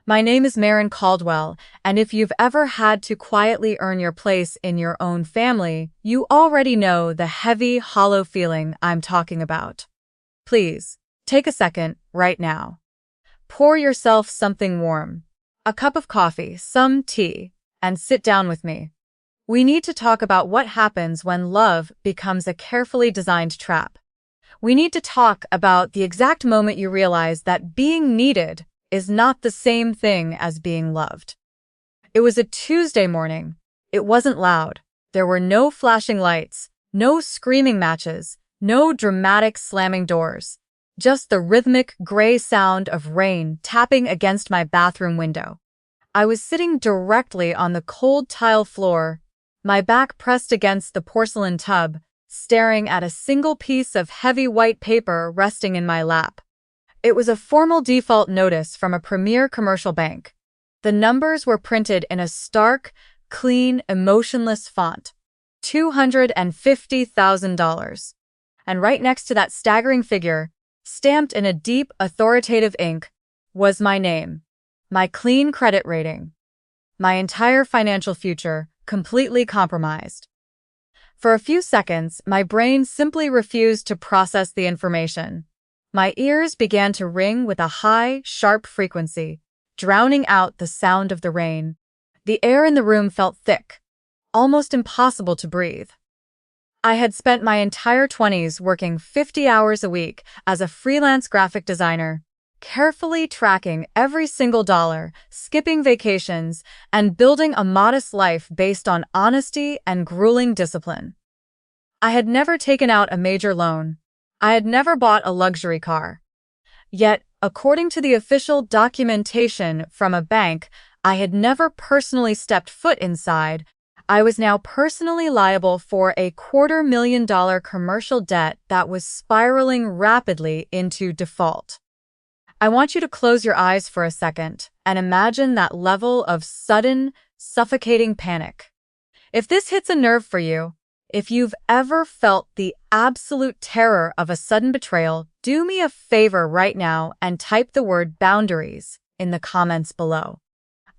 My name is Marin Caldwell, and if you've ever had to quietly earn your place in your own family, you already know the heavy, hollow feeling I'm talking about. Please, take a second right now. Pour yourself something warm, a cup of coffee, some tea, and sit down with me. We need to talk about what happens when love becomes a carefully designed trap. We need to talk about the exact moment you realize that being needed is not the same thing as being loved. It was a Tuesday morning. It wasn't loud. There were no flashing lights, no screaming matches, no dramatic slamming doors. Just the rhythmic gray sound of rain tapping against my bathroom window. I was sitting directly on the cold tile floor, my back pressed against the porcelain tub, staring at a single piece of heavy white paper resting in my lap. It was a formal default notice from a premier commercial bank. The numbers were printed in a stark, clean, emotionless font. $250,000. And right next to that staggering figure, stamped in a deep, authoritative ink, was my name, my clean credit rating, my entire financial future completely compromised. For a few seconds, my brain simply refused to process the information. My ears began to ring with a high, sharp frequency, drowning out the sound of the rain. The air in the room felt thick, almost impossible to breathe. I had spent my entire 20s working 50 hours a week as a freelance graphic designer, carefully tracking every single dollar, skipping vacations, and building a modest life based on honesty and grueling discipline. I had never taken out a major loan. I had never bought a luxury car. Yet, according to the official documentation from a bank, I had never personally stepped foot inside. I was now personally liable for a $250,000 commercial debt that was spiraling rapidly into default. I want you to close your eyes for a second and imagine that level of sudden, suffocating panic. If this hits a nerve for you, if you've ever felt the absolute terror of a sudden betrayal, do me a favor right now and type the word boundaries in the comments below.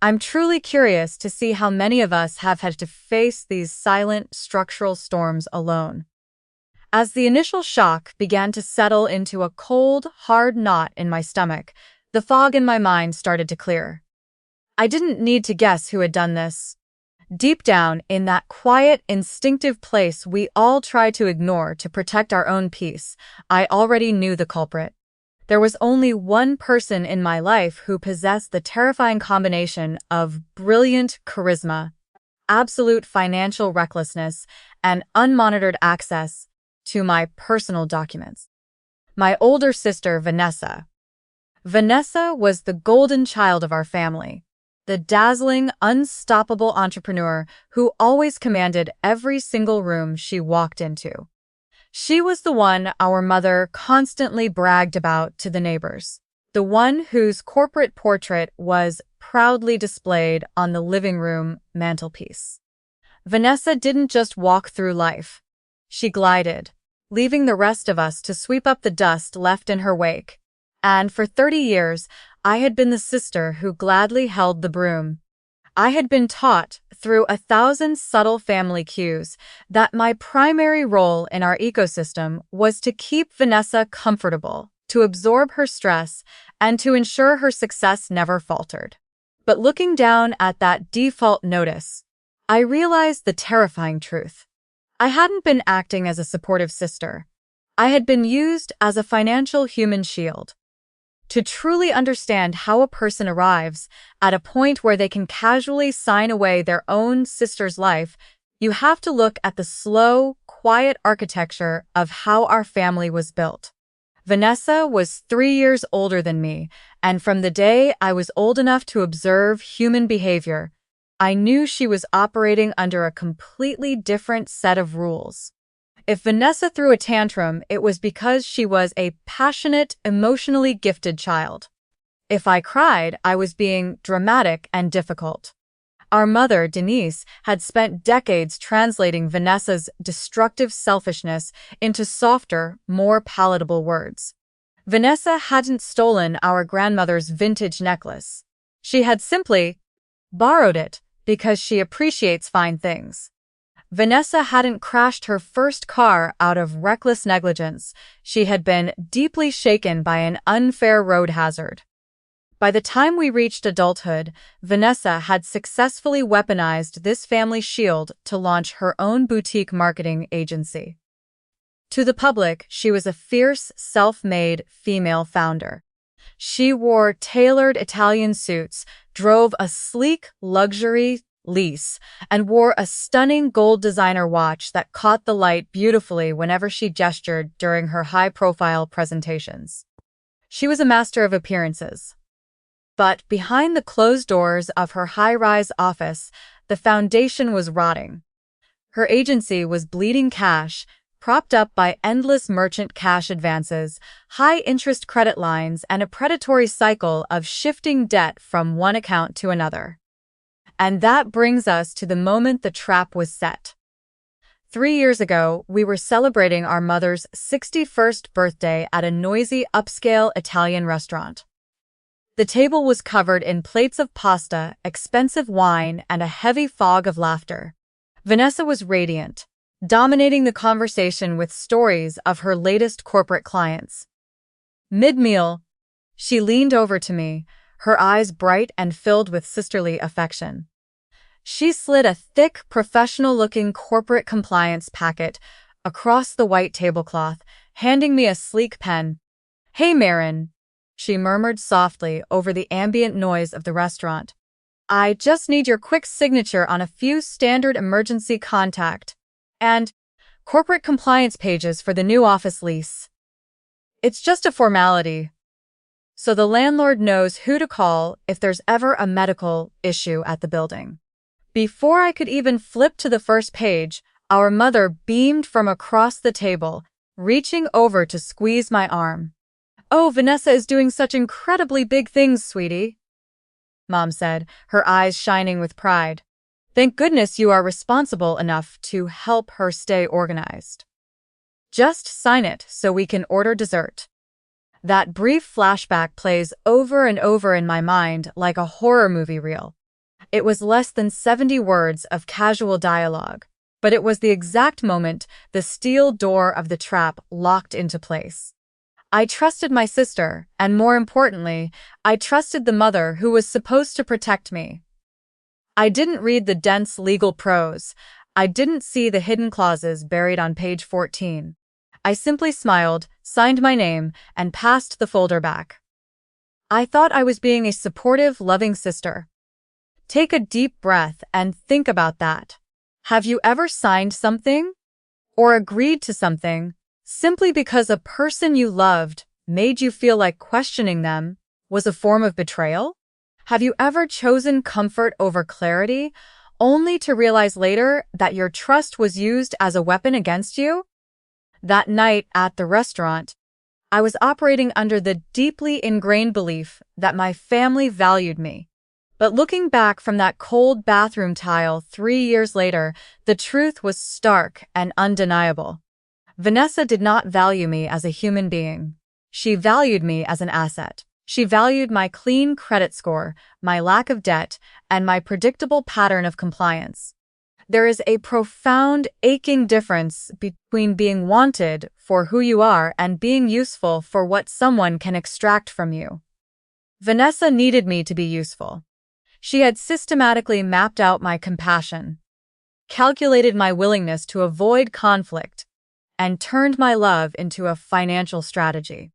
I'm truly curious to see how many of us have had to face these silent structural storms alone. As the initial shock began to settle into a cold, hard knot in my stomach, the fog in my mind started to clear. I didn't need to guess who had done this. Deep down, in that quiet, instinctive place we all try to ignore to protect our own peace, I already knew the culprit. There was only one person in my life who possessed the terrifying combination of brilliant charisma, absolute financial recklessness, and unmonitored access to my personal documents. My older sister, Vanessa. Vanessa was the golden child of our family, the dazzling, unstoppable entrepreneur who always commanded every single room she walked into. She was the one our mother constantly bragged about to the neighbors, the one whose corporate portrait was proudly displayed on the living room mantelpiece. Vanessa didn't just walk through life. She glided, leaving the rest of us to sweep up the dust left in her wake. And for 30 years, I had been the sister who gladly held the broom. I had been taught, through 1,000 subtle family cues, that my primary role in our ecosystem was to keep Vanessa comfortable, to absorb her stress, and to ensure her success never faltered. But looking down at that default notice, I realized the terrifying truth. I hadn't been acting as a supportive sister. I had been used as a financial human shield. To truly understand how a person arrives at a point where they can casually sign away their own sister's life, you have to look at the slow, quiet architecture of how our family was built. Vanessa was 3 years older than me, and from the day I was old enough to observe human behavior, I knew she was operating under a completely different set of rules. If Vanessa threw a tantrum, it was because she was a passionate, emotionally gifted child. If I cried, I was being dramatic and difficult. Our mother, Denise, had spent decades translating Vanessa's destructive selfishness into softer, more palatable words. Vanessa hadn't stolen our grandmother's vintage necklace. She had simply borrowed it because she appreciates fine things. Vanessa hadn't crashed her first car out of reckless negligence. She had been deeply shaken by an unfair road hazard. By the time we reached adulthood, Vanessa had successfully weaponized this family shield to launch her own boutique marketing agency. To the public, she was a fierce, self-made female founder. She wore tailored Italian suits, drove a sleek luxury lease, and wore a stunning gold designer watch that caught the light beautifully whenever she gestured during her high-profile presentations. She was a master of appearances. But behind the closed doors of her high-rise office, the foundation was rotting. Her agency was bleeding cash, propped up by endless merchant cash advances, high-interest credit lines, and a predatory cycle of shifting debt from one account to another. And that brings us to the moment the trap was set. 3 years ago, we were celebrating our mother's 61st birthday at a noisy, upscale Italian restaurant. The table was covered in plates of pasta, expensive wine, and a heavy fog of laughter. Vanessa was radiant, dominating the conversation with stories of her latest corporate clients. Mid-meal, she leaned over to me, her eyes bright and filled with sisterly affection. She slid a thick, professional-looking corporate compliance packet across the white tablecloth, handing me a sleek pen. "Hey, Marin," she murmured softly over the ambient noise of the restaurant. "I just need your quick signature on a few standard emergency contact and corporate compliance pages for the new office lease. It's just a formality, so the landlord knows who to call if there's ever a medical issue at the building." Before I could even flip to the first page, our mother beamed from across the table, reaching over to squeeze my arm. "Oh, Vanessa is doing such incredibly big things, sweetie," Mom said, her eyes shining with pride. "Thank goodness you are responsible enough to help her stay organized. Just sign it so we can order dessert." That brief flashback plays over and over in my mind like a horror movie reel. It was less than 70 words of casual dialogue, but it was the exact moment the steel door of the trap locked into place. I trusted my sister, and more importantly, I trusted the mother who was supposed to protect me. I didn't read the dense legal prose. I didn't see the hidden clauses buried on page 14. I simply smiled, signed my name, and passed the folder back. I thought I was being a supportive, loving sister. Take a deep breath and think about that. Have you ever signed something or agreed to something simply because a person you loved made you feel like questioning them was a form of betrayal? Have you ever chosen comfort over clarity, only to realize later that your trust was used as a weapon against you? That night at the restaurant, I was operating under the deeply ingrained belief that my family valued me. But looking back from that cold bathroom tile 3 years later, the truth was stark and undeniable. Vanessa did not value me as a human being. She valued me as an asset. She valued my clean credit score, my lack of debt, and my predictable pattern of compliance. There is a profound, aching difference between being wanted for who you are and being useful for what someone can extract from you. Vanessa needed me to be useful. She had systematically mapped out my compassion, calculated my willingness to avoid conflict, and turned my love into a financial strategy.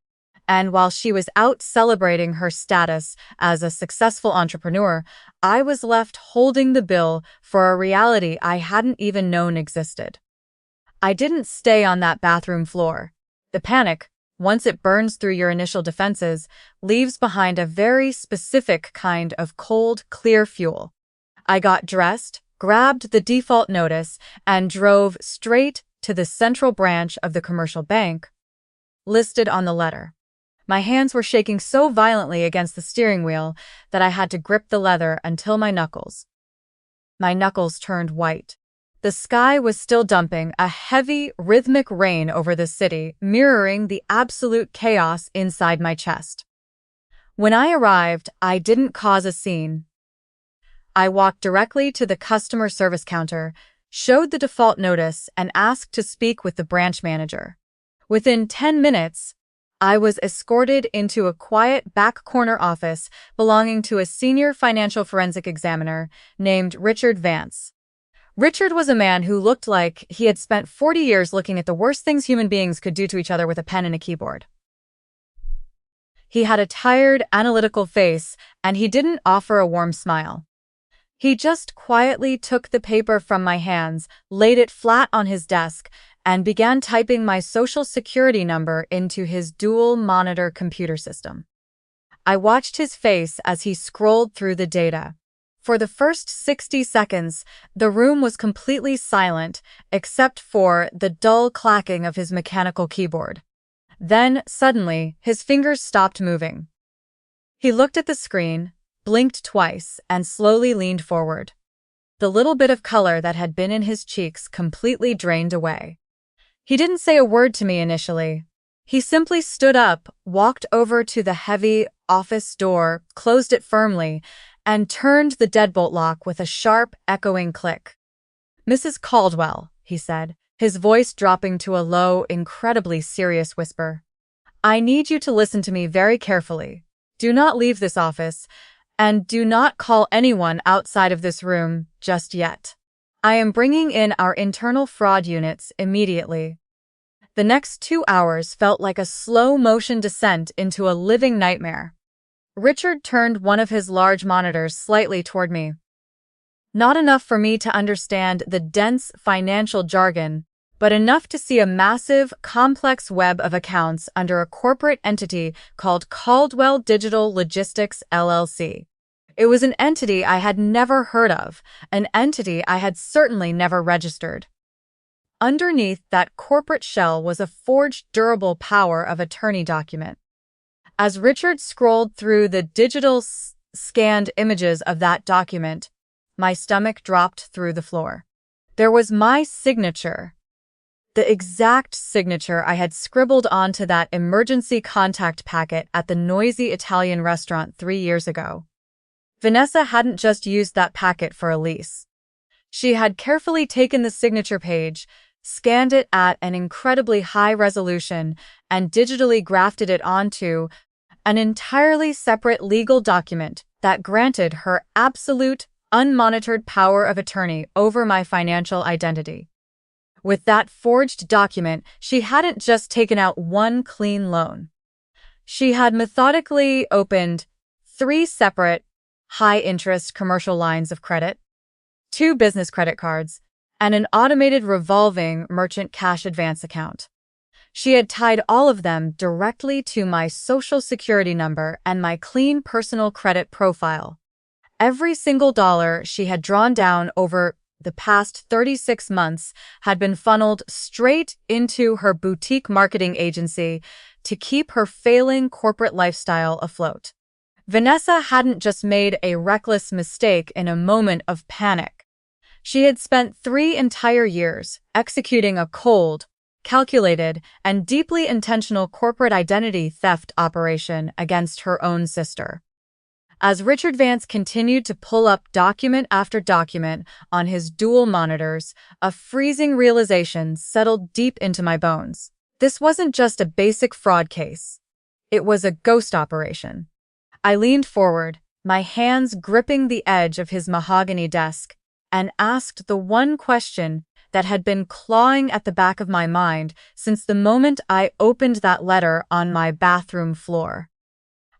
And while she was out celebrating her status as a successful entrepreneur, I was left holding the bill for a reality I hadn't even known existed. I didn't stay on that bathroom floor. The panic, once it burns through your initial defenses, leaves behind a very specific kind of cold, clear fuel. I got dressed, grabbed the default notice, and drove straight to the central branch of the commercial bank listed on the letter. My hands were shaking so violently against the steering wheel that I had to grip the leather until my knuckles turned white. The sky was still dumping a heavy, rhythmic rain over the city, mirroring the absolute chaos inside my chest. When I arrived, I didn't cause a scene. I walked directly to the customer service counter, showed the default notice, and asked to speak with the branch manager. Within 10 minutes, I was escorted into a quiet back corner office belonging to a senior financial forensic examiner named Richard Vance. Richard was a man who looked like he had spent 40 years looking at the worst things human beings could do to each other with a pen and a keyboard. He had a tired, analytical face, and he didn't offer a warm smile. He just quietly took the paper from my hands, laid it flat on his desk, and began typing my social security number into his dual-monitor computer system. I watched his face as he scrolled through the data. For the first 60 seconds, the room was completely silent, except for the dull clacking of his mechanical keyboard. Then, suddenly, his fingers stopped moving. He looked at the screen, blinked twice, and slowly leaned forward. The little bit of color that had been in his cheeks completely drained away. He didn't say a word to me initially. He simply stood up, walked over to the heavy office door, closed it firmly, and turned the deadbolt lock with a sharp, echoing click. "Mrs. Caldwell," he said, his voice dropping to a low, incredibly serious whisper. "I need you to listen to me very carefully. Do not leave this office, and do not call anyone outside of this room just yet. I am bringing in our internal fraud units immediately." The next 2 hours felt like a slow-motion descent into a living nightmare. Richard turned one of his large monitors slightly toward me. Not enough for me to understand the dense financial jargon, but enough to see a massive, complex web of accounts under a corporate entity called Caldwell Digital Logistics, LLC. It was an entity I had never heard of, an entity I had certainly never registered. Underneath that corporate shell was a forged durable power of attorney document. As Richard scrolled through the digital scanned images of that document, my stomach dropped through the floor. There was my signature, the exact signature I had scribbled onto that emergency contact packet at the noisy Italian restaurant 3 years ago. Vanessa hadn't just used that packet for a lease. She had carefully taken the signature page, scanned it at an incredibly high resolution, and digitally grafted it onto an entirely separate legal document that granted her absolute, unmonitored power of attorney over my financial identity. With that forged document, she hadn't just taken out one clean loan. She had methodically opened 3 separate, high-interest commercial lines of credit, 2 business credit cards, and an automated revolving merchant cash advance account. She had tied all of them directly to my social security number and my clean personal credit profile. Every single dollar she had drawn down over the past 36 months had been funneled straight into her boutique marketing agency to keep her failing corporate lifestyle afloat. Vanessa hadn't just made a reckless mistake in a moment of panic. She had spent 3 entire years executing a cold, calculated, and deeply intentional corporate identity theft operation against her own sister. As Richard Vance continued to pull up document after document on his dual monitors, a freezing realization settled deep into my bones. This wasn't just a basic fraud case. It was a ghost operation. I leaned forward, my hands gripping the edge of his mahogany desk, and asked the one question that had been clawing at the back of my mind since the moment I opened that letter on my bathroom floor.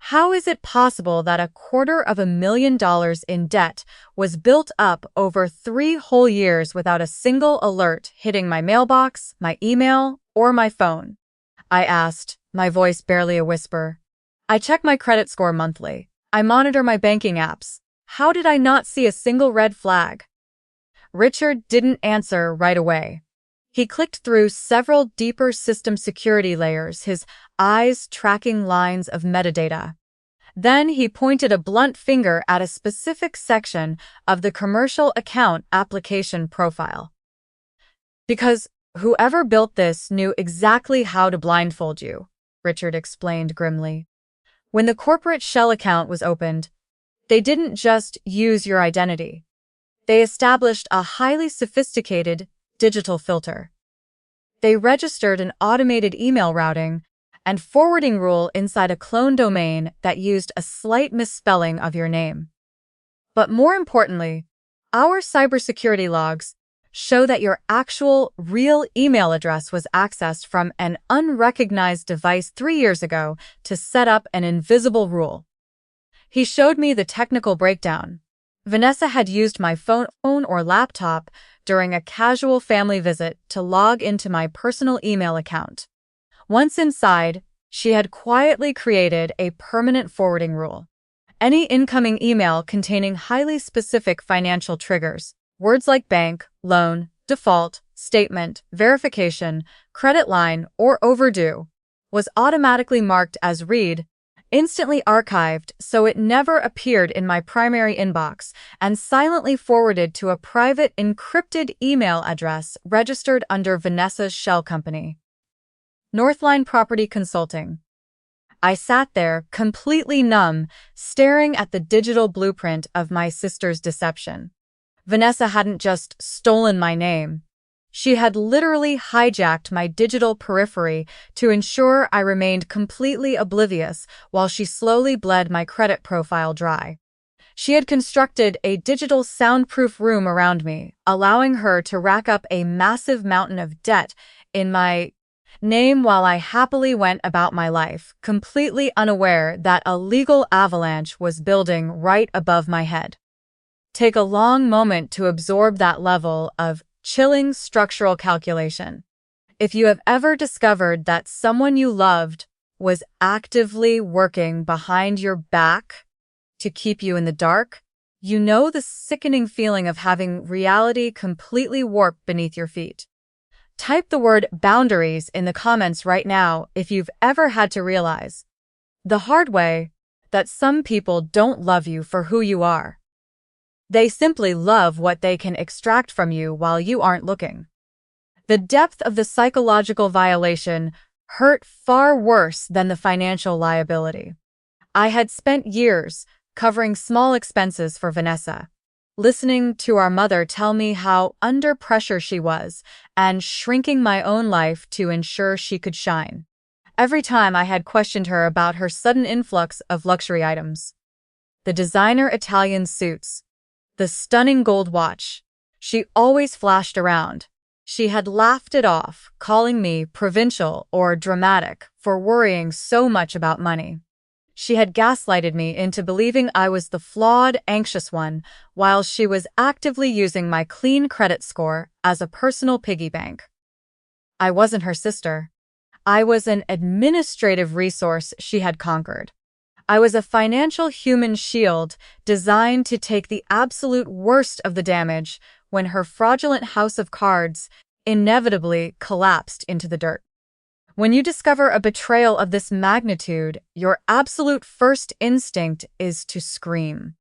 How is it possible that $250,000 in debt was built up over 3 whole years without a single alert hitting my mailbox, my email, or my phone? I asked, my voice barely a whisper. I check my credit score monthly. I monitor my banking apps. How did I not see a single red flag? Richard didn't answer right away. He clicked through several deeper system security layers, his eyes tracking lines of metadata. Then he pointed a blunt finger at a specific section of the commercial account application profile. "Because whoever built this knew exactly how to blindfold you," Richard explained grimly. When the corporate shell account was opened, they didn't just use your identity. They established a highly sophisticated digital filter. They registered an automated email routing and forwarding rule inside a clone domain that used a slight misspelling of your name. But more importantly, our cybersecurity logs show that your actual, real email address was accessed from an unrecognized device 3 years ago to set up an invisible rule. He showed me the technical breakdown. Vanessa had used my phone or laptop during a casual family visit to log into my personal email account. Once inside, she had quietly created a permanent forwarding rule. Any incoming email containing highly specific financial triggers, words like bank, loan, default, statement, verification, credit line, or overdue, was automatically marked as read, instantly archived so it never appeared in my primary inbox, and silently forwarded to a private encrypted email address registered under Vanessa's shell company. Northline Property Consulting. I sat there, completely numb, staring at the digital blueprint of my sister's deception. Vanessa hadn't just stolen my name. She had literally hijacked my digital periphery to ensure I remained completely oblivious while she slowly bled my credit profile dry. She had constructed a digital soundproof room around me, allowing her to rack up a massive mountain of debt in my name while I happily went about my life, completely unaware that a legal avalanche was building right above my head. Take a long moment to absorb that level of chilling structural calculation. If you have ever discovered that someone you loved was actively working behind your back to keep you in the dark, you know the sickening feeling of having reality completely warped beneath your feet. Type the word boundaries in the comments right now if you've ever had to realize the hard way that some people don't love you for who you are. They simply love what they can extract from you while you aren't looking. The depth of the psychological violation hurt far worse than the financial liability. I had spent years covering small expenses for Vanessa, listening to our mother tell me how under pressure she was, and shrinking my own life to ensure she could shine. Every time I had questioned her about her sudden influx of luxury items. The designer Italian suits, the stunning gold watch, she always flashed around. She had laughed it off, calling me provincial or dramatic for worrying so much about money. She had gaslighted me into believing I was the flawed, anxious one, while she was actively using my clean credit score as a personal piggy bank. I wasn't her sister. I was an administrative resource she had conquered. I was a financial human shield designed to take the absolute worst of the damage when her fraudulent house of cards inevitably collapsed into the dirt. When you discover a betrayal of this magnitude, your absolute first instinct is to scream.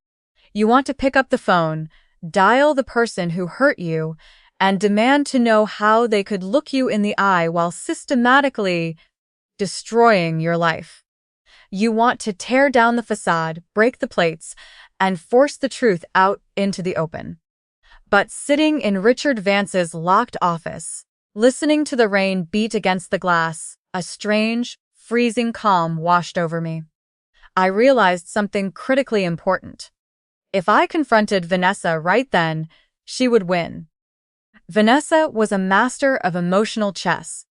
You want to pick up the phone, dial the person who hurt you, and demand to know how they could look you in the eye while systematically destroying your life. You want to tear down the facade, break the plates, and force the truth out into the open. But sitting in Richard Vance's locked office, listening to the rain beat against the glass, a strange, freezing calm washed over me. I realized something critically important. If I confronted Vanessa right then, she would win. Vanessa was a master of emotional chess.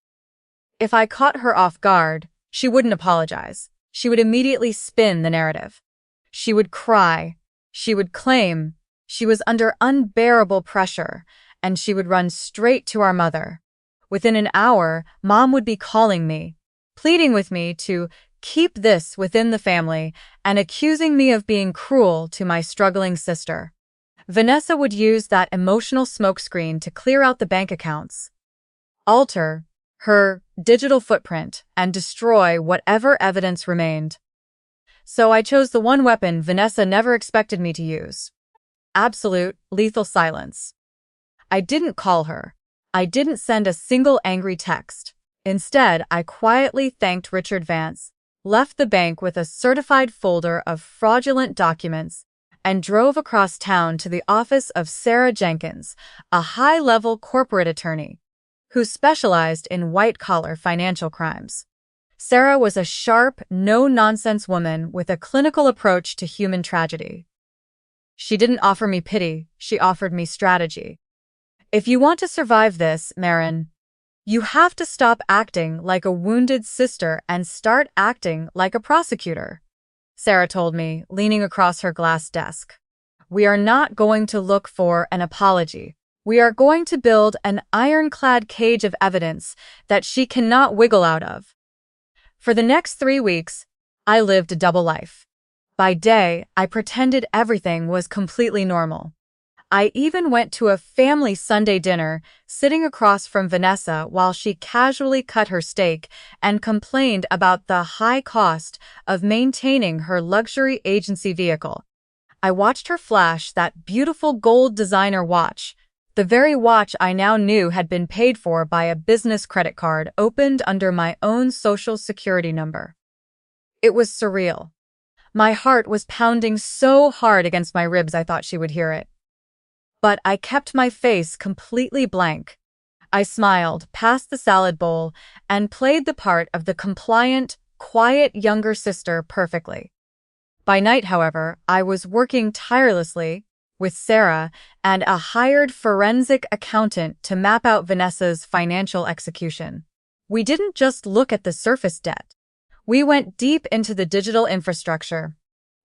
If I caught her off guard, she wouldn't apologize. She would immediately spin the narrative. She would cry. She would claim she was under unbearable pressure, and she would run straight to our mother. Within an hour, Mom would be calling me, pleading with me to keep this within the family and accusing me of being cruel to my struggling sister. Vanessa would use that emotional smokescreen to clear out the bank accounts, alter her digital footprint, and destroy whatever evidence remained. So I chose the one weapon Vanessa never expected me to use. Absolute, lethal silence. I didn't call her. I didn't send a single angry text. Instead, I quietly thanked Richard Vance, left the bank with a certified folder of fraudulent documents, and drove across town to the office of Sarah Jenkins, a high-level corporate attorney who specialized in white-collar financial crimes. Sarah was a sharp, no-nonsense woman with a clinical approach to human tragedy. She didn't offer me pity, she offered me strategy. If you want to survive this, Marin, you have to stop acting like a wounded sister and start acting like a prosecutor, Sarah told me, leaning across her glass desk. We are not going to look for an apology. We are going to build an ironclad cage of evidence that she cannot wiggle out of. For the next 3 weeks, I lived a double life. By day, I pretended everything was completely normal. I even went to a family Sunday dinner, sitting across from Vanessa while she casually cut her steak and complained about the high cost of maintaining her luxury agency vehicle. I watched her flash that beautiful gold designer watch, the very watch I now knew had been paid for by a business credit card opened under my own social security number. It was surreal. My heart was pounding so hard against my ribs I thought she would hear it. But I kept my face completely blank. I smiled, passed the salad bowl, and played the part of the compliant, quiet younger sister perfectly. By night, however, I was working tirelessly with Sarah and a hired forensic accountant to map out Vanessa's financial execution. We didn't just look at the surface debt. We went deep into the digital infrastructure.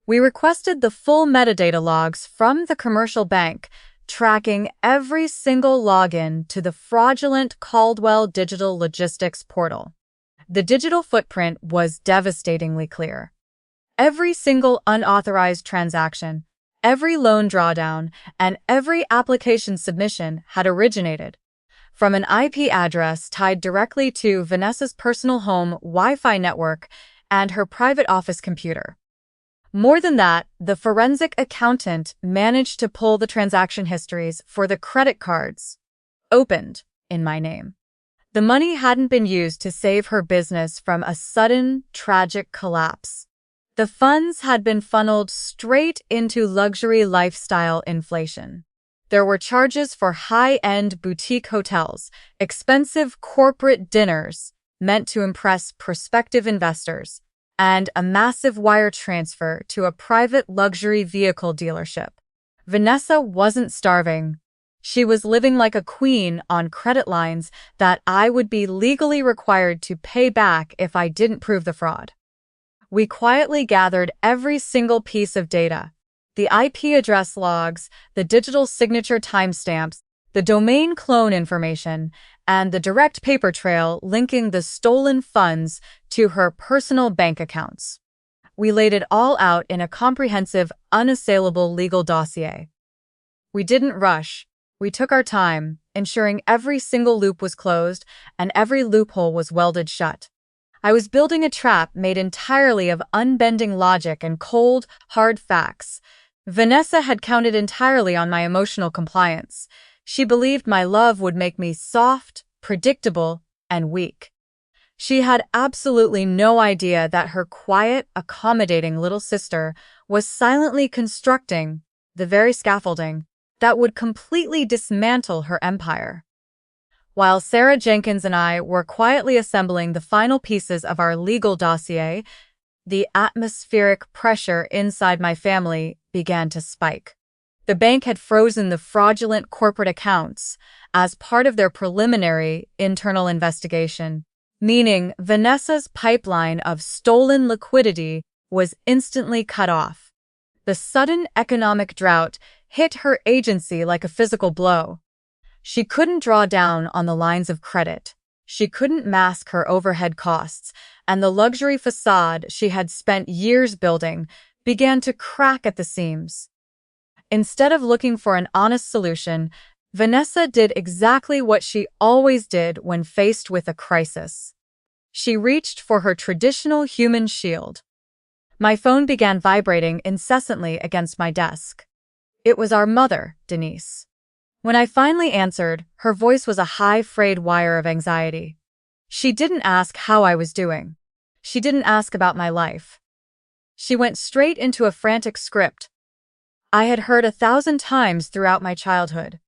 We requested the full metadata logs from the commercial bank, tracking every single login to the fraudulent Caldwell Digital Logistics portal. The digital footprint was devastatingly clear. Every single unauthorized transaction, every loan drawdown, and every application submission had originated from an IP address tied directly to Vanessa's personal home Wi-Fi network and her private office computer. More than that, the forensic accountant managed to pull the transaction histories for the credit cards opened in my name. The money hadn't been used to save her business from a sudden, tragic collapse. The funds had been funneled straight into luxury lifestyle inflation. There were charges for high-end boutique hotels, expensive corporate dinners meant to impress prospective investors, and a massive wire transfer to a private luxury vehicle dealership. Vanessa wasn't starving. She was living like a queen on credit lines that I would be legally required to pay back if I didn't prove the fraud. We quietly gathered every single piece of data: the IP address logs, the digital signature timestamps, the domain clone information, and the direct paper trail linking the stolen funds to her personal bank accounts. We laid it all out in a comprehensive, unassailable legal dossier. We didn't rush. We took our time, ensuring every single loop was closed and every loophole was welded shut. I was building a trap made entirely of unbending logic and cold, hard facts. Vanessa had counted entirely on my emotional compliance. She believed my love would make me soft, predictable, and weak. She had absolutely no idea that her quiet, accommodating little sister was silently constructing the very scaffolding that would completely dismantle her empire. While Sarah Jenkins and I were quietly assembling the final pieces of our legal dossier, the atmospheric pressure inside my family began to spike. The bank had frozen the fraudulent corporate accounts as part of their preliminary internal investigation, meaning Vanessa's pipeline of stolen liquidity was instantly cut off. The sudden economic drought hit her agency like a physical blow. She couldn't draw down on the lines of credit. She couldn't mask her overhead costs, and the luxury facade she had spent years building began to crack at the seams. Instead of looking for an honest solution, Vanessa did exactly what she always did when faced with a crisis. She reached for her traditional human shield. My phone began vibrating incessantly against my desk. It was our mother, Denise. When I finally answered, her voice was a high, frayed wire of anxiety. She didn't ask how I was doing. She didn't ask about my life. She went straight into a frantic script I had heard 1,000 times throughout my childhood.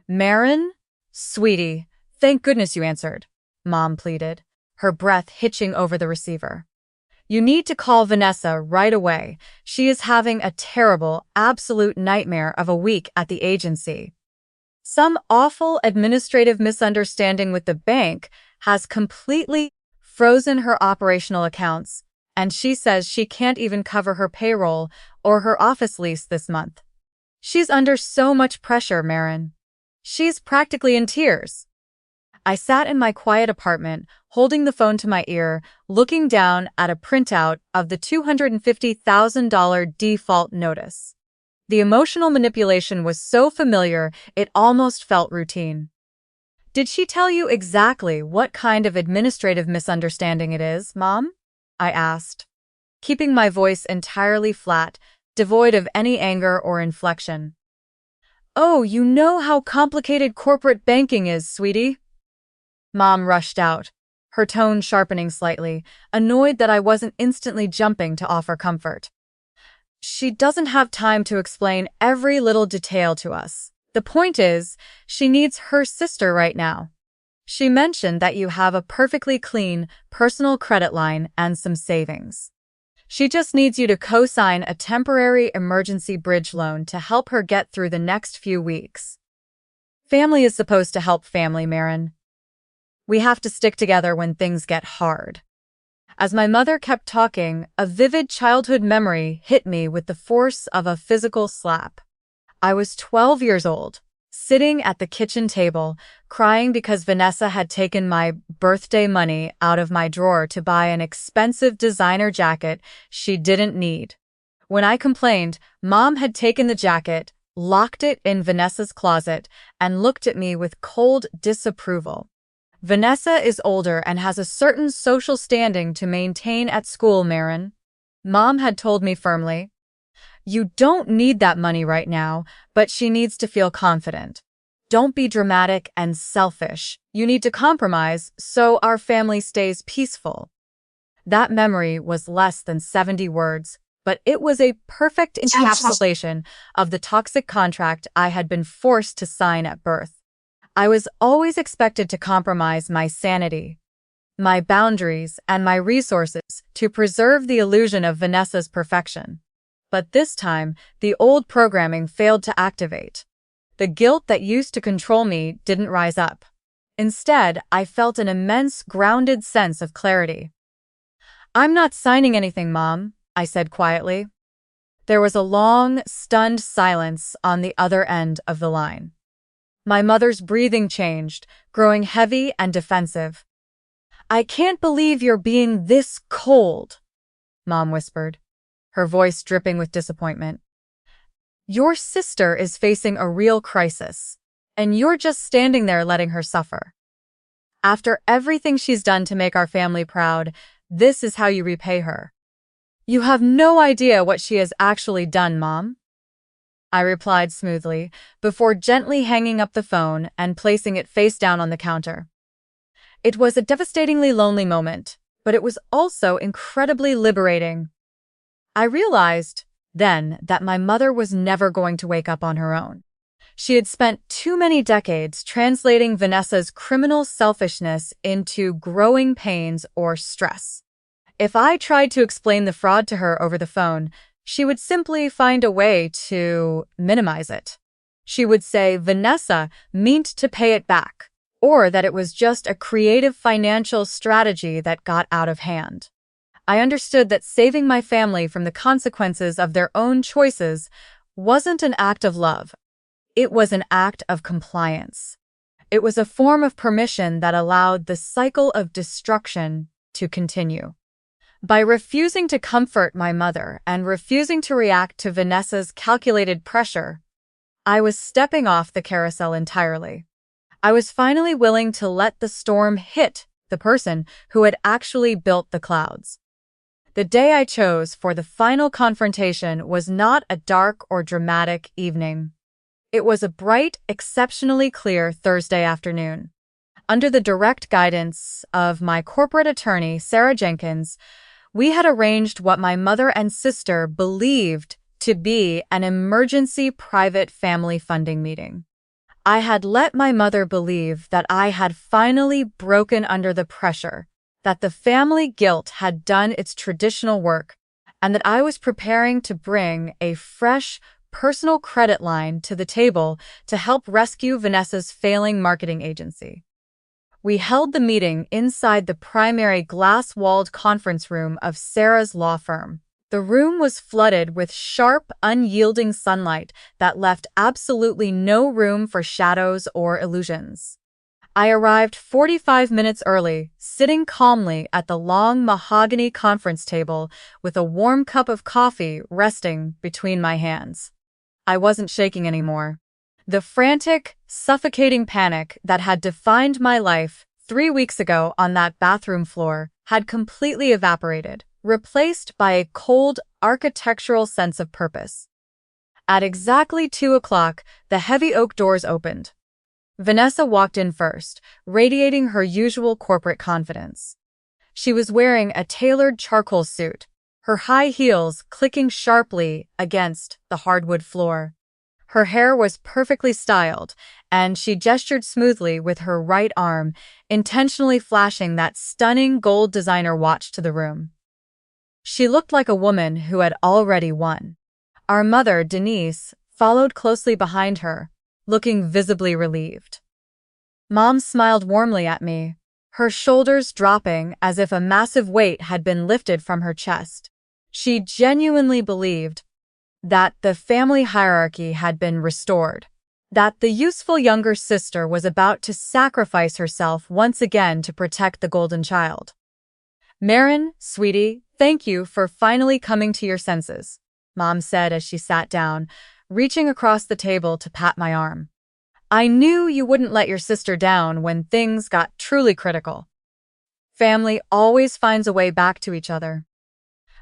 Marin? Sweetie, thank goodness you answered, Mom pleaded, her breath hitching over the receiver. You need to call Vanessa right away. She is having a terrible, absolute nightmare of a week at the agency. Some awful administrative misunderstanding with the bank has completely frozen her operational accounts, and she says she can't even cover her payroll or her office lease this month. She's under so much pressure, Marin. She's practically in tears. I sat in my quiet apartment, holding the phone to my ear, looking down at a printout of the $250,000 default notice. The emotional manipulation was so familiar, it almost felt routine. Did she tell you exactly what kind of administrative misunderstanding it is, Mom? I asked, keeping my voice entirely flat, devoid of any anger or inflection. Oh, you know how complicated corporate banking is, sweetie. Mom rushed out, her tone sharpening slightly, annoyed that I wasn't instantly jumping to offer comfort. She doesn't have time to explain every little detail to us. The point is, she needs her sister right now. She mentioned that you have a perfectly clean personal credit line and some savings. She just needs you to co-sign a temporary emergency bridge loan to help her get through the next few weeks. Family is supposed to help family, Marin. We have to stick together when things get hard. As my mother kept talking, a vivid childhood memory hit me with the force of a physical slap. I was 12 years old, sitting at the kitchen table, crying because Vanessa had taken my birthday money out of my drawer to buy an expensive designer jacket she didn't need. When I complained, Mom had taken the jacket, locked it in Vanessa's closet, and looked at me with cold disapproval. Vanessa is older and has a certain social standing to maintain at school, Marin. Mom had told me firmly. You don't need that money right now, but she needs to feel confident. Don't be dramatic and selfish. You need to compromise so our family stays peaceful. That memory was less than 70 words, but it was a perfect encapsulation of the toxic contract I had been forced to sign at birth. I was always expected to compromise my sanity, my boundaries, and my resources to preserve the illusion of Vanessa's perfection. But this time, the old programming failed to activate. The guilt that used to control me didn't rise up. Instead, I felt an immense, grounded sense of clarity. I'm not signing anything, Mom, I said quietly. There was a long, stunned silence on the other end of the line. My mother's breathing changed, growing heavy and defensive. I can't believe you're being this cold, Mom whispered, her voice dripping with disappointment. Your sister is facing a real crisis, and you're just standing there letting her suffer. After everything she's done to make our family proud, this is how you repay her. You have no idea what she has actually done, Mom, I replied smoothly, before gently hanging up the phone and placing it face down on the counter. It was a devastatingly lonely moment, but it was also incredibly liberating. I realized then that my mother was never going to wake up on her own. She had spent too many decades translating Vanessa's criminal selfishness into growing pains or stress. If I tried to explain the fraud to her over the phone, she would simply find a way to minimize it. She would say Vanessa meant to pay it back, or that it was just a creative financial strategy that got out of hand. I understood that saving my family from the consequences of their own choices wasn't an act of love. It was an act of compliance. It was a form of permission that allowed the cycle of destruction to continue. By refusing to comfort my mother and refusing to react to Vanessa's calculated pressure, I was stepping off the carousel entirely. I was finally willing to let the storm hit the person who had actually built the clouds. The day I chose for the final confrontation was not a dark or dramatic evening. It was a bright, exceptionally clear Thursday afternoon. Under the direct guidance of my corporate attorney, Sarah Jenkins, we had arranged what my mother and sister believed to be an emergency private family funding meeting. I had let my mother believe that I had finally broken under the pressure, that the family guilt had done its traditional work, and that I was preparing to bring a fresh, personal credit line to the table to help rescue Vanessa's failing marketing agency. We held the meeting inside the primary glass-walled conference room of Sarah's law firm. The room was flooded with sharp, unyielding sunlight that left absolutely no room for shadows or illusions. I arrived 45 minutes early, sitting calmly at the long mahogany conference table with a warm cup of coffee resting between my hands. I wasn't shaking anymore. The frantic, suffocating panic that had defined my life 3 weeks ago on that bathroom floor had completely evaporated, replaced by a cold, architectural sense of purpose. At exactly 2 o'clock, the heavy oak doors opened. Vanessa walked in first, radiating her usual corporate confidence. She was wearing a tailored charcoal suit, her high heels clicking sharply against the hardwood floor. Her hair was perfectly styled, and she gestured smoothly with her right arm, intentionally flashing that stunning gold designer watch to the room. She looked like a woman who had already won. Our mother, Denise, followed closely behind her, looking visibly relieved. Mom smiled warmly at me, her shoulders dropping as if a massive weight had been lifted from her chest. She genuinely believed that the family hierarchy had been restored, that the useful younger sister was about to sacrifice herself once again to protect the golden child. "Marin, sweetie, thank you for finally coming to your senses," Mom said as she sat down, reaching across the table to pat my arm. "I knew you wouldn't let your sister down when things got truly critical. Family always finds a way back to each other."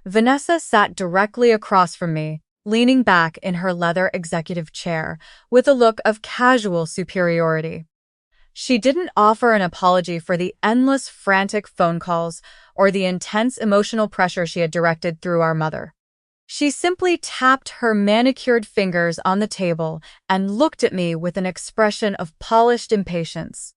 Vanessa sat directly across from me, leaning back in her leather executive chair with a look of casual superiority. She didn't offer an apology for the endless frantic phone calls or the intense emotional pressure she had directed through our mother. She simply tapped her manicured fingers on the table and looked at me with an expression of polished impatience.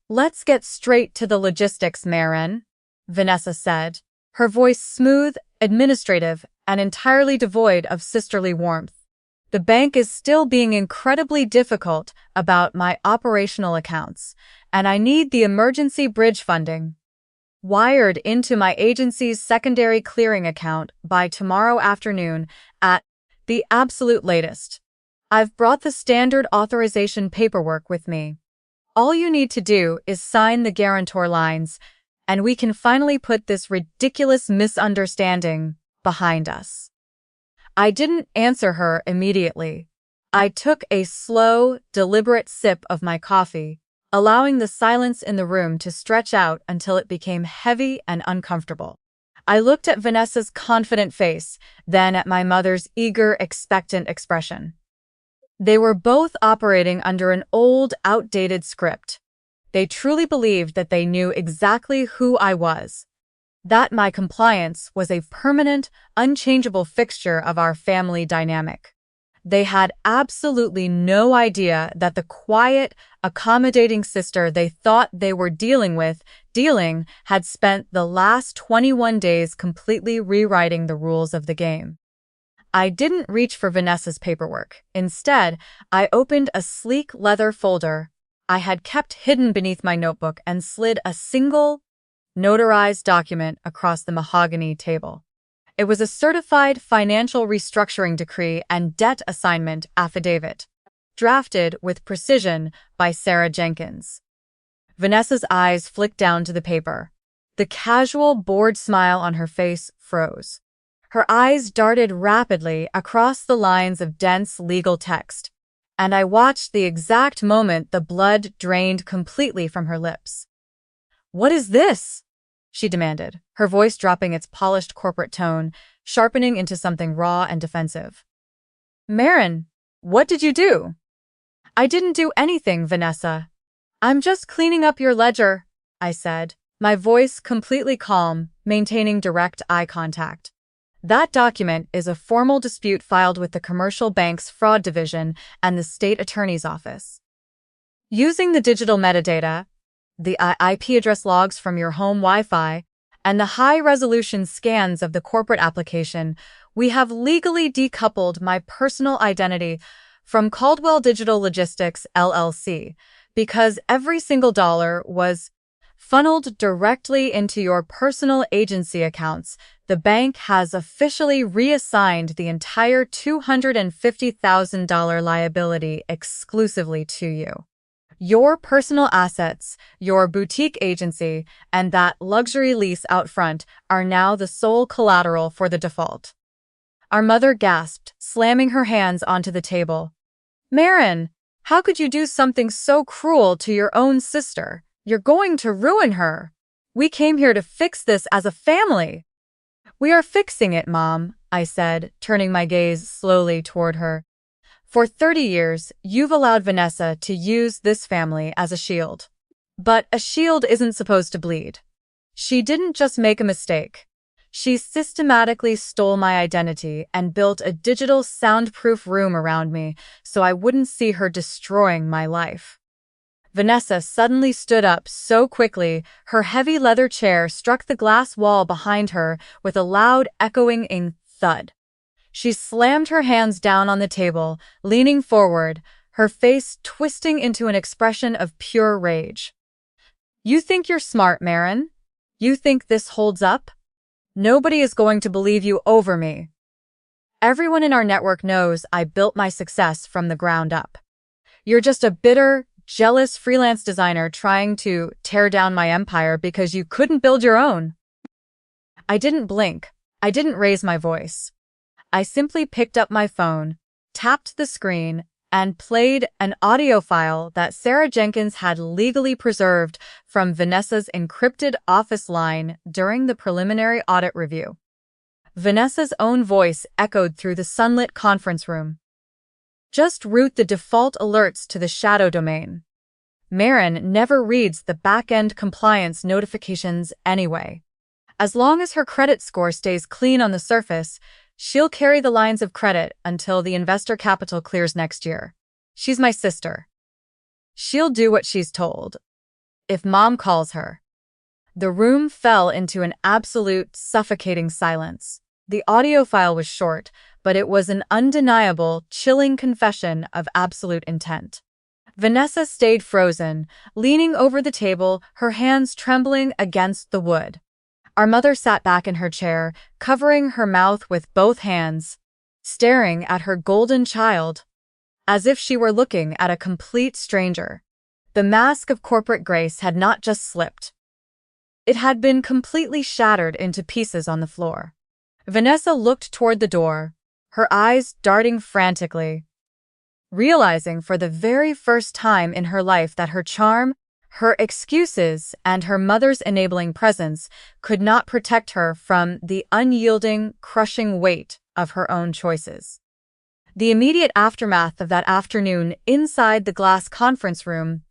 "Let's get straight to the logistics, Marin," Vanessa said, her voice smooth, administrative, and entirely devoid of sisterly warmth. "The bank is still being incredibly difficult about my operational accounts, and I need the emergency bridge funding wired into my agency's secondary clearing account by tomorrow afternoon at the absolute latest. I've brought the standard authorization paperwork with me. All you need to do is sign the guarantor lines, and we can finally put this ridiculous misunderstanding behind us." I didn't answer her immediately. I took a slow, deliberate sip of my coffee, allowing the silence in the room to stretch out until it became heavy and uncomfortable. I looked at Vanessa's confident face, then at my mother's eager, expectant expression. They were both operating under an old, outdated script. They truly believed that they knew exactly who I was, that my compliance was a permanent, unchangeable fixture of our family dynamic. They had absolutely no idea that the quiet, accommodating sister they thought they were dealing had spent the last 21 days completely rewriting the rules of the game. I didn't reach for Vanessa's paperwork. Instead, I opened a sleek leather folder I had kept hidden beneath my notebook and slid a single, notarized document across the mahogany table. It was a certified financial restructuring decree and debt assignment affidavit, drafted with precision by Sarah Jenkins. Vanessa's eyes flicked down to the paper. The casual, bored smile on her face froze. Her eyes darted rapidly across the lines of dense legal text, and I watched the exact moment the blood drained completely from her lips. "What is this?" she demanded, her voice dropping its polished corporate tone, sharpening into something raw and defensive. "Marin, what did you do?" "I didn't do anything, Vanessa. I'm just cleaning up your ledger, I said, my voice completely calm, maintaining direct eye contact. That document is a formal dispute filed with the commercial bank's fraud division and the state attorney's office. Using the digital metadata, the IP address logs from your home Wi-Fi, and the high-resolution scans of the corporate application, we have legally decoupled my personal identity from Caldwell Digital Logistics, LLC, because every single dollar was funneled directly into your personal agency accounts. The bank has officially reassigned the entire $250,000 liability exclusively to you. Your personal assets, your boutique agency, and that luxury lease out front are now the sole collateral for the default. Our mother gasped, slamming her hands onto the table. Marin, how could you do something so cruel to your own sister? You're going to ruin her. We came here to fix this as a family. We are fixing it, Mom, I said, turning my gaze slowly toward her. For 30 years, you've allowed Vanessa to use this family as a shield. But a shield isn't supposed to bleed. She didn't just make a mistake. She systematically stole my identity and built a digital soundproof room around me so I wouldn't see her destroying my life. Vanessa suddenly stood up so quickly, her heavy leather chair struck the glass wall behind her with a loud, echoing thud. She slammed her hands down on the table, leaning forward, her face twisting into an expression of pure rage. You think you're smart, Marin? You think this holds up? Nobody is going to believe you over me. Everyone in our network knows I built my success from the ground up. You're just a bitter, jealous freelance designer trying to tear down my empire because you couldn't build your own. I didn't blink. I didn't raise my voice. I simply picked up my phone, tapped the screen, and played an audio file that Sarah Jenkins had legally preserved from Vanessa's encrypted office line during the preliminary audit review. Vanessa's own voice echoed through the sunlit conference room. Just route the default alerts to the shadow domain. Marin never reads the back-end compliance notifications anyway. As long as her credit score stays clean on the surface, she'll carry the lines of credit until the investor capital clears next year. She's my sister. She'll do what she's told. If Mom calls her. The room fell into an absolute, suffocating silence. The audio file was short, but it was an undeniable, chilling confession of absolute intent. Vanessa stayed frozen, leaning over the table, her hands trembling against the wood. Our mother sat back in her chair, covering her mouth with both hands, staring at her golden child, as if she were looking at a complete stranger. The mask of corporate grace had not just slipped. It had been completely shattered into pieces on the floor. Vanessa looked toward the door, her eyes darting frantically, realizing for the very first time in her life that her charm, her excuses, and her mother's enabling presence could not protect her from the unyielding, crushing weight of her own choices. The immediate aftermath of that afternoon inside the glass conference room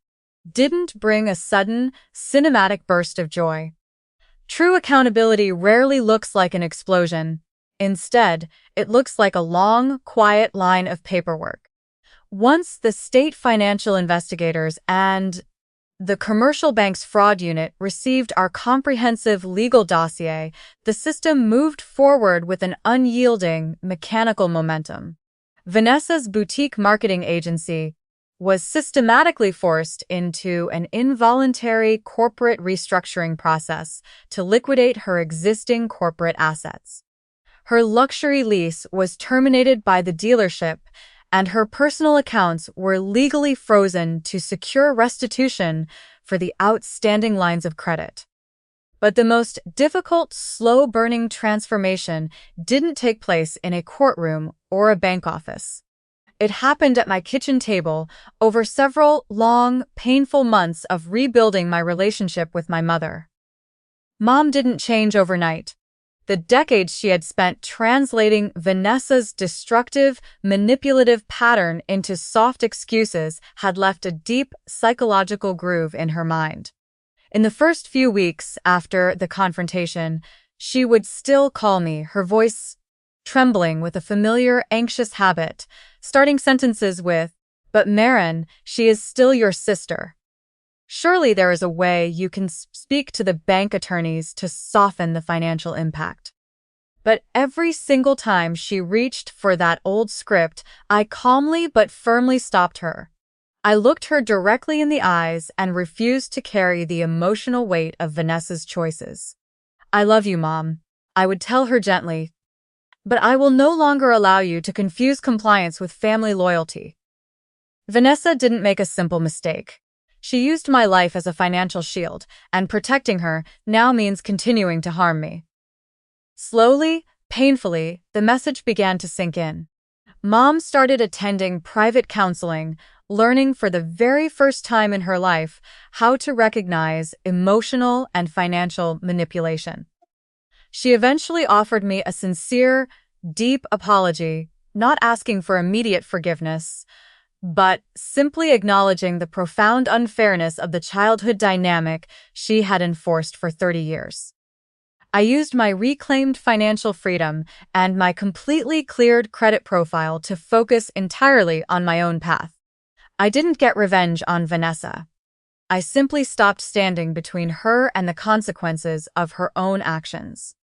didn't bring a sudden, cinematic burst of joy. True accountability rarely looks like an explosion. Instead, it looks like a long, quiet line of paperwork. Once the state financial investigators and the commercial bank's fraud unit received our comprehensive legal dossier, the system moved forward with an unyielding, mechanical momentum. Vanessa's boutique marketing agency was systematically forced into an involuntary corporate restructuring process to liquidate her existing corporate assets. Her luxury lease was terminated by the dealership, and her personal accounts were legally frozen to secure restitution for the outstanding lines of credit. But the most difficult, slow-burning transformation didn't take place in a courtroom or a bank office. It happened at my kitchen table over several long, painful months of rebuilding my relationship with my mother. Mom didn't change overnight. The decades she had spent translating Vanessa's destructive, manipulative pattern into soft excuses had left a deep psychological groove in her mind. In the first few weeks after the confrontation, she would still call me, her voice trembling with a familiar, anxious habit, starting sentences with, "But Maren, she is still your sister. Surely there is a way you can speak to the bank attorneys to soften the financial impact." But every single time she reached for that old script, I calmly but firmly stopped her. I looked her directly in the eyes and refused to carry the emotional weight of Vanessa's choices. "I love you, Mom," I would tell her gently, "but I will no longer allow you to confuse compliance with family loyalty." Vanessa didn't make a simple mistake. She used my life as a financial shield, and protecting her now means continuing to harm me. Slowly, painfully, the message began to sink in. Mom started attending private counseling, learning for the very first time in her life how to recognize emotional and financial manipulation. She eventually offered me a sincere, deep apology, not asking for immediate forgiveness, but simply acknowledging the profound unfairness of the childhood dynamic she had enforced for 30 years. I used my reclaimed financial freedom and my completely cleared credit profile to focus entirely on my own path. I didn't get revenge on Vanessa. I simply stopped standing between her and the consequences of her own actions.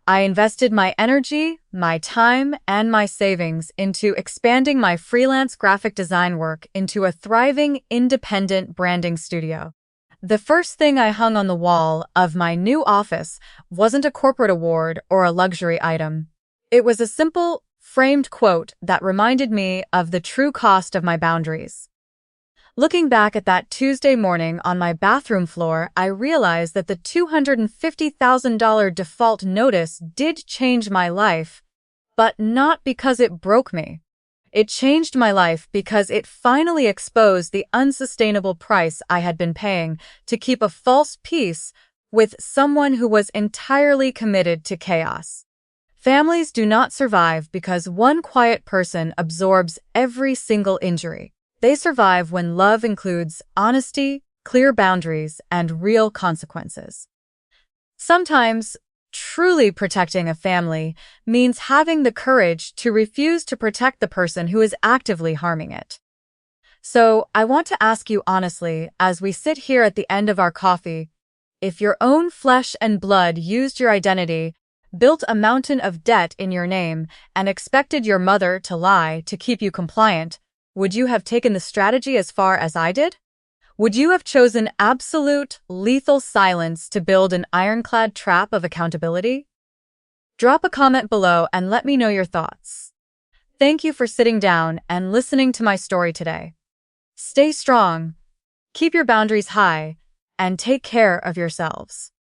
I invested my energy, my time, and my savings into expanding my freelance graphic design work into a thriving, independent branding studio. The first thing I hung on the wall of my new office wasn't a corporate award or a luxury item. It was a simple, framed quote that reminded me of the true cost of my boundaries. Looking back at that Tuesday morning on my bathroom floor, I realized that the $250,000 default notice did change my life, but not because it broke me. It changed my life because it finally exposed the unsustainable price I had been paying to keep a false peace with someone who was entirely committed to chaos. Families do not survive because one quiet person absorbs every single injury. They survive when love includes honesty, clear boundaries, and real consequences. Sometimes, truly protecting a family means having the courage to refuse to protect the person who is actively harming it. So, I want to ask you honestly, as we sit here at the end of our coffee, if your own flesh and blood used your identity, built a mountain of debt in your name, and expected your mother to lie to keep you compliant, would you have taken the strategy as far as I did? Would you have chosen absolute, lethal silence to build an ironclad trap of accountability? Drop a comment below and let me know your thoughts. Thank you for sitting down and listening to my story today. Stay strong, keep your boundaries high, and take care of yourselves.